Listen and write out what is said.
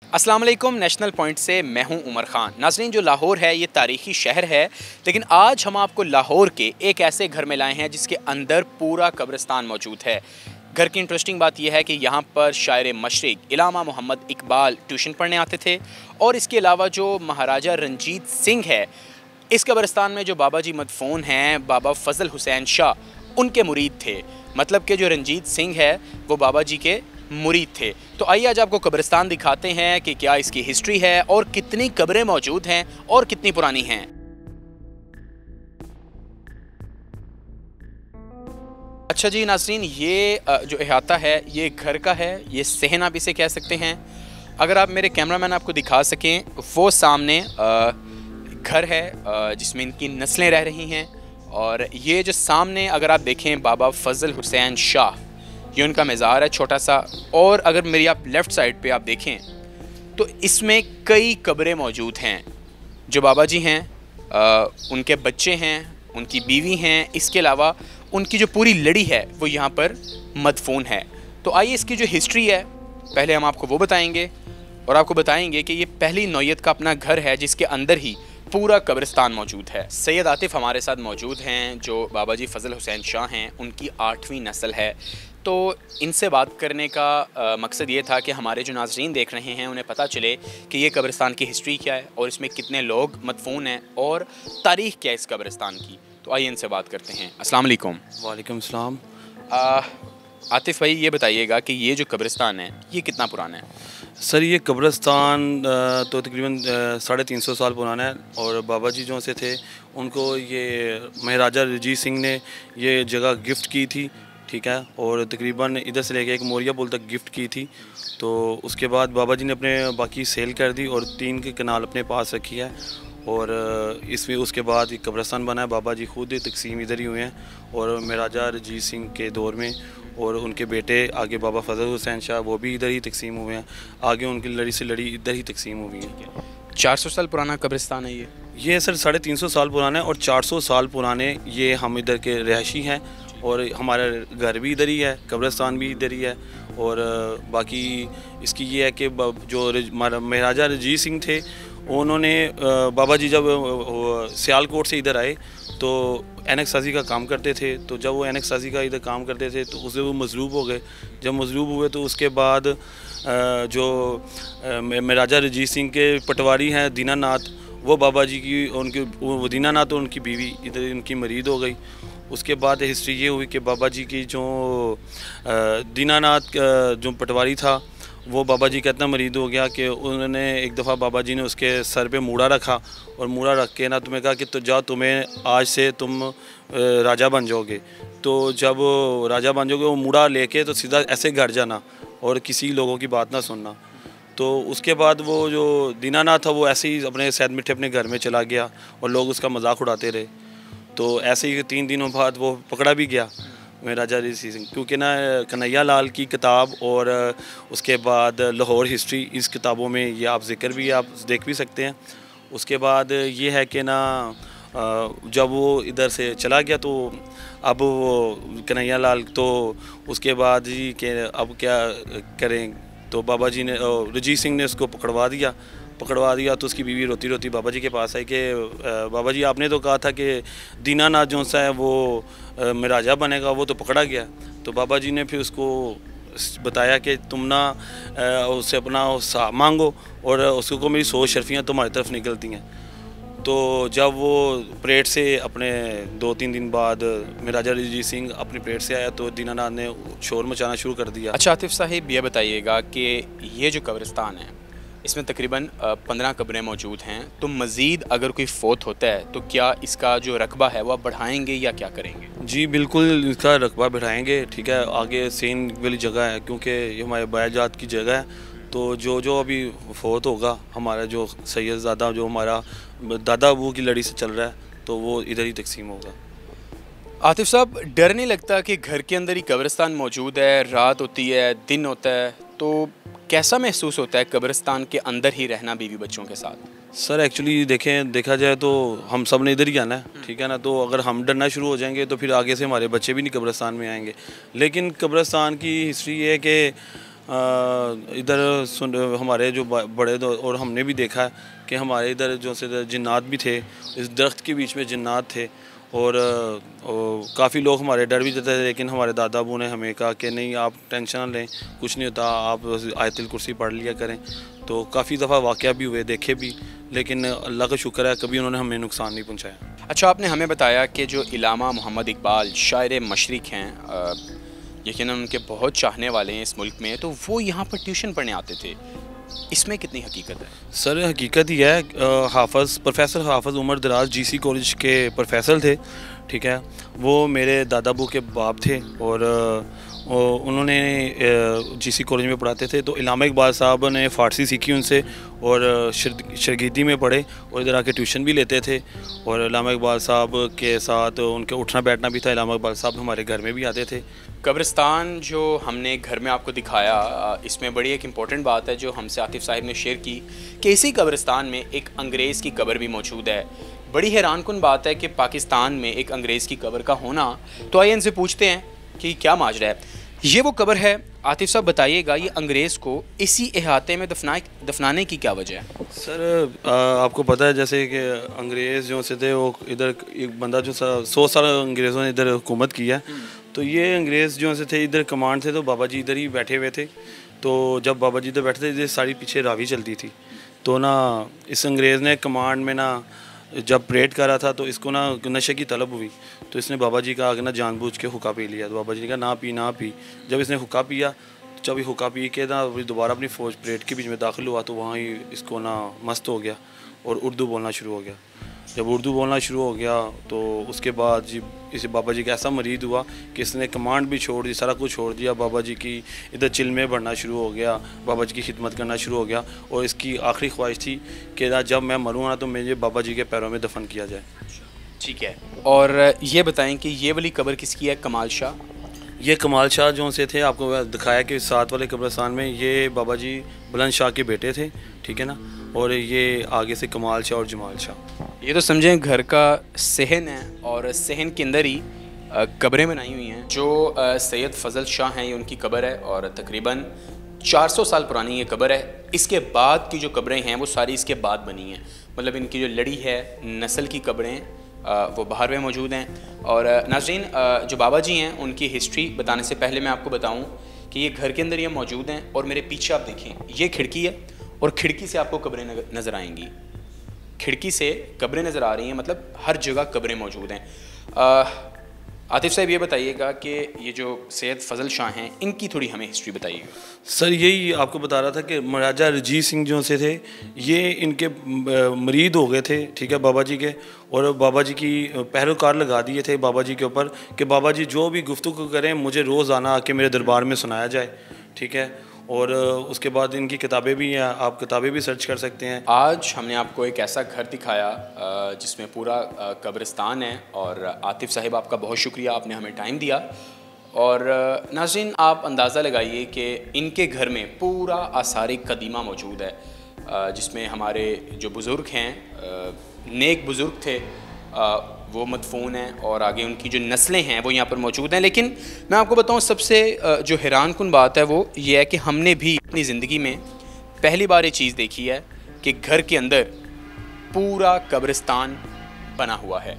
अस्सलाम वालेकुम। National point से मैं हूं उमर ख़ान। नाज़रीन, जो लाहौर है ये तारीख़ी शहर है, लेकिन आज हम आपको लाहौर के एक ऐसे घर में लाए हैं जिसके अंदर पूरा कब्रिस्तान मौजूद है। घर की इंटरेस्टिंग बात यह है कि यहाँ पर शायर मशरिक़ इलामा मोहम्मद इकबाल ट्यूशन पढ़ने आते थे, और इसके अलावा जो महाराजा रंजीत सिंह है, इस कब्रिस्तान में जो बाबा जी मदफून हैं, बाबा फजल हुसैन शाह, उनके मुरीद थे। मतलब कि जो रंजीत सिंह है वो बाबा जी के मुरीद थे। तो आइए आज आपको कब्रिस्तान दिखाते हैं कि क्या इसकी हिस्ट्री है और कितनी कब्रें मौजूद हैं और कितनी पुरानी हैं। अच्छा जी नाज़रीन, ये जो अहाता है ये घर का है, ये सहन आप इसे कह सकते हैं। अगर आप मेरे कैमरामैन आपको दिखा सकें, वो सामने घर है जिसमें इनकी नस्लें रह रही हैं। और ये जो सामने अगर आप देखें बाबा फजल हुसैन शाह, ये उनका मज़ार है छोटा सा। और अगर मेरी आप लेफ़्ट साइड पे आप देखें तो इसमें कई कब्रें मौजूद हैं। जो बाबा जी हैं उनके बच्चे हैं, उनकी बीवी हैं, इसके अलावा उनकी जो पूरी लड़ी है वो यहाँ पर मदफून है। तो आइए इसकी जो हिस्ट्री है पहले हम आपको वो बताएंगे, और आपको बताएंगे कि ये पहली नौयत का अपना घर है जिसके अंदर ही पूरा कब्रिस्तान मौजूद है। सैयद आतिफ़ हमारे साथ मौजूद हैं, जो बाबा जी फजल हुसैन शाह हैं, उनकी 8वीं नस्ल है। तो इनसे बात करने का मकसद ये था कि हमारे जो नाज़रीन देख रहे हैं उन्हें पता चले कि ये कब्रिस्तान की हिस्ट्री क्या है और इसमें कितने लोग मदफून हैं और तारीख़ क्या है इस कब्रिस्तान की। तो आइए इनसे बात करते हैं। अस्सलाम वालेकुम। वालेकुम सलाम। आतिफ़ भाई, ये बताइएगा कि ये जो कब्रिस्तान है ये कितना पुराना है? सर, ये कब्रिस्तान तो तकरीबन 350 साल पुराना है, और बाबा जी जो से थे उनको ये महाराजा रंजीत सिंह ने ये जगह गिफ्ट की थी, ठीक है। और तकरीबन इधर से लेके एक मोरिया पुल तक गिफ्ट की थी। तो उसके बाद बाबा जी ने अपने बाकी सेल कर दी और 3 की कनाल अपने पास रखी है। और इसमें उसके बाद एक कब्रिस्तान बना है। बाबा जी खुद तकसीम इधर ही हुए हैं, और महाराजा रंजीत सिंह के दौर में, और उनके बेटे आगे बाबा फजल हुसैन शाह वो भी इधर ही तकसीम हुए हैं। आगे उनकी लड़ी से लड़ी इधर ही तकसीम हुई है। 400 साल पुराना कब्रिस्तान है ये सर 350 साल पुराना है, और 400 साल पुराने ये हम इधर के रहायशी हैं, और हमारा घर भी इधर ही है, कब्रिस्तान भी इधर ही है। और बाकी इसकी ये है कि जो महाराजा रंजीत सिंह थे उन्होंने बाबा जी जब सियालकोट से इधर आए तो एनक साजी का काम करते थे। तो जब वो एनक साजी का इधर काम करते थे तो उससे वो मजलूब हो गए। जब मजलूब हुए तो उसके बाद जो महाराजा रंजीत सिंह के पटवारी हैं दीनानाथ, वो बाबा जी की उनकी वो दीनानाथ और उनकी बीवी इधर उनकी मरीद हो गई। उसके बाद हिस्ट्री ये हुई कि बाबा जी की जो दीनानाथ जो पटवारी था वो बाबा जी का इतना मरीद हो गया कि उन्होंने एक दफ़ा बाबा जी ने उसके सर पे मूड़ा रखा, और मूड़ा रख के ना तुम्हें कहा कि तो जाओ, तुम्हें आज से तुम राजा बन जाओगे। तो जब राजा बन जाओगे वो मूड़ा लेके तो सीधा ऐसे घर जाना और किसी लोगों की बात ना सुनना। तो उसके बाद वो जो दीनानाथ था वो ऐसे ही अपने सैद मिठे अपने घर में चला गया, और लोग उसका मजाक उड़ाते रहे। तो ऐसे ही 3 दिनों बाद वो पकड़ा भी गया महाराजा रंजीत सिंह, क्योंकि ना कन्हैया लाल की किताब और उसके बाद लाहौर हिस्ट्री, इस किताबों में ये आप जिक्र भी आप देख भी सकते हैं। उसके बाद ये है कि ना जब वो इधर से चला गया तो अब वो कन्हैया लाल, तो उसके बाद जी के अब क्या करें, तो बाबा जी ने रंजीत सिंह ने उसको पकड़वा दिया। तो उसकी बीवी रोती रोती बाबा जी के पास आई कि बाबा जी आपने तो कहा था कि दीनानाथ जो सा है वो महाराजा बनेगा, वो तो पकड़ा गया। तो बाबा जी ने फिर उसको बताया कि तुम ना उससे अपना मांगो, और उसको को मेरी 100 शर्फियाँ तुम्हारी तरफ निकलती हैं। तो जब वो परेड से अपने 2-3 दिन बाद महाराजा रंजीत सिंह अपनी परेड से आया तो दीनानाथ ने शोर मचाना शुरू कर दिया। अच्छा आतिफ़ साहिब, ये बताइएगा कि ये जो कब्रिस्तान है इसमें तकरीबन 15 कब्रें मौजूद हैं। तो मज़ीद अगर कोई फ़ौत होता है तो क्या इसका जो रकबा है वो आप बढ़ाएंगे या क्या करेंगे? जी बिल्कुल, इसका रकबा बढ़ाएंगे, ठीक है। आगे सेन वाली जगह है, क्योंकि ये हमारे बायाजात की जगह है। तो जो अभी फ़ौत होगा, हमारा जो सैयदज़ादा जो हमारा दादा अबू की लड़ी से चल रहा है, तो वो इधर ही तकसीम होगा। आतिफ़ साहब, डर नहीं लगता कि घर के अंदर ही कब्रिस्तान मौजूद है, रात होती है, दिन होता है, तो कैसा महसूस होता है कब्रिस्तान के अंदर ही रहना बीवी बच्चों के साथ? सर एक्चुअली देखा जाए तो हम सब ने इधर ही आना है, ठीक है ना। तो अगर हम डरना शुरू हो जाएंगे तो फिर आगे से हमारे बच्चे भी नहीं कब्रिस्तान में आएंगे। लेकिन कब्रिस्तान की हिस्ट्री ये है कि इधर हमारे जो बड़े और हमने भी देखा है कि हमारे इधर जो से जिन्नात भी थे, इस दरख्त के बीच में जिन्नात थे और काफ़ी लोग हमारे डर भी देते थे, लेकिन हमारे दादा अबू ने हमें कहा कि नहीं, आप टेंशन ना लें, कुछ नहीं होता, आप आयतुल कुर्सी पढ़ लिया करें। तो काफ़ी दफ़ा वाक़या भी हुए, देखे भी, लेकिन अल्लाह का शुक्र है कभी उन्होंने हमें नुकसान नहीं पहुँचाया। अच्छा, आपने हमें बताया कि जो इलामा मोहम्मद इकबाल शायर मशरिक़ हैं, यकीनन उनके बहुत चाहने वाले हैं इस मुल्क में, तो वो यहाँ पर ट्यूशन पढ़ने आते थे, इसमें कितनी हकीकत है? सर हकीकत ही है, प्रोफेसर हाफिज़ उमर दराज GC कॉलेज के प्रोफेसर थे, ठीक है। वो मेरे दादा अबू के बाप थे और उन्होंने GC कॉलेज में पढ़ाते थे। तो इलामा इकबाल साहब ने फ़ारसी सीखी उनसे और शर्गीदी में पढ़े और इधर आके ट्यूशन भी लेते थे। और इलामा इकबाल साहब के साथ उनके उठना बैठना भी था। इलामा इकबाल साहब हमारे घर में भी आते थे। कब्रिस्तान जो हमने घर में आपको दिखाया, इसमें बड़ी एक इम्पॉर्टेंट बात है जो हमसे आतिफ साहिब ने शेयर की कि इसी कब्रिस्तान में एक अंग्रेज़ की कब्र भी मौजूद है। बड़ी हैरानकुन बात है कि पाकिस्तान में एक अंग्रेज़ की कब्र का होना। तो आइए इनसे पूछते हैं कि क्या माजरा है। ये वो कब्र है, आतिफ साहब बताइएगा, ये अंग्रेज़ को इसी इहाते में दफनाने की क्या वजह है? सर आपको पता है जैसे कि अंग्रेज़ जो से थे वो इधर एक बंदा जो 100 साल अंग्रेज़ों ने इधर हुकूमत की है, तो ये अंग्रेज़ जो से थे इधर कमांड थे, तो बाबा जी इधर ही बैठे हुए थे। तो जब बाबा जी इधर बैठे थे, इधर सारी पीछे रावी चलती थी। तो ना इस अंग्रेज़ ने कमांड में ना जब परेड कर रहा था तो इसको ना नशे की तलब हुई, तो इसने बाबा जी का आगे ना जानबूझ के हुक्का पी लिया। तो बाबा जी ने कहा ना पी ना पी। जब इसने हुक्का पिया, जब हुक्का पी के ना दोबारा अपनी फ़ौज परेड के बीच में दाखिल हुआ, तो वहाँ ही इसको ना मस्त हो गया और उर्दू बोलना शुरू हो गया। जब उर्दू बोलना शुरू हो गया तो उसके बाद जी इसे बाबा जी का ऐसा मरीद हुआ कि इसने कमांड भी छोड़ दी, सारा कुछ छोड़ दिया। बाबा जी की इधर चिल में बढ़ना शुरू हो गया, बाबा जी की खिदमत करना शुरू हो गया और इसकी आखिरी ख्वाहिश थी कि जब मैं मरूँ ना तो मुझे बाबा जी के पैरों में दफन किया जाए। ठीक है, और ये बताएं कि ये वाली कब्र किसकी है, कमाल शाह? ये कमाल शाह जो से थे, आपको दिखाया कि साथ वाले कब्रिस्तान में ये बाबा जी बुलंद शाह के बेटे थे, ठीक है ना। और ये आगे से कमाल शाह और जमाल शाह। ये तो समझें घर का सहन है और सहन के अंदर ही कब्रें बनाई हुई हैं। जो सैयद फजल शाह हैं, ये उनकी कब्र है और तकरीबन 400 साल पुरानी ये कब्र है। इसके बाद की जो कब्रें हैं वो सारी इसके बाद बनी हैं, मतलब इनकी जो लड़ी है नस्ल की कब्रें वो बाहर में मौजूद हैं। और नाज़रीन, जो बाबा जी हैं उनकी हिस्ट्री बताने से पहले मैं आपको बताऊं कि ये घर के अंदर ये मौजूद हैं और मेरे पीछे आप देखें, ये खिड़की है और खिड़की से आपको कब्रें नज़र आएंगी। खिड़की से कब्रें नज़र आ रही हैं, मतलब हर जगह कब्रें मौजूद हैं। आतिफ साहब ये बताइएगा कि ये जो सैयद फजल शाह हैं, इनकी थोड़ी हमें हिस्ट्री बताइएगा। सर यही आपको बता रहा था कि महाराजा रंजीत सिंह जो से थे, ये इनके मरीद हो गए थे, ठीक है, बाबा जी के। और बाबा जी की पैरोकार लगा दिए थे बाबा जी के ऊपर कि बाबा जी जो भी गुफ्तगू करें मुझे रोज़ आना आके मेरे दरबार में सुनाया जाए, ठीक है। और उसके बाद इनकी किताबें भी हैं, आप किताबें भी सर्च कर सकते हैं। आज हमने आपको एक ऐसा घर दिखाया जिसमें पूरा कब्रिस्तान है। और आतिफ साहिब, आपका बहुत शुक्रिया, आपने हमें टाइम दिया। और नाज़रीन, आप अंदाज़ा लगाइए कि इनके घर में पूरा आसार कदीमा मौजूद है, जिसमें हमारे जो बुज़ुर्ग हैं, नेक बुज़ुर्ग थे, वो मदफून हैं और आगे उनकी जो नस्लें हैं वो यहाँ पर मौजूद हैं। लेकिन मैं आपको बताऊँ, सबसे जो हैरानकुन बात है वो ये है कि हमने भी अपनी ज़िंदगी में पहली बार ये चीज़ देखी है कि घर के अंदर पूरा कब्रिस्तान बना हुआ है।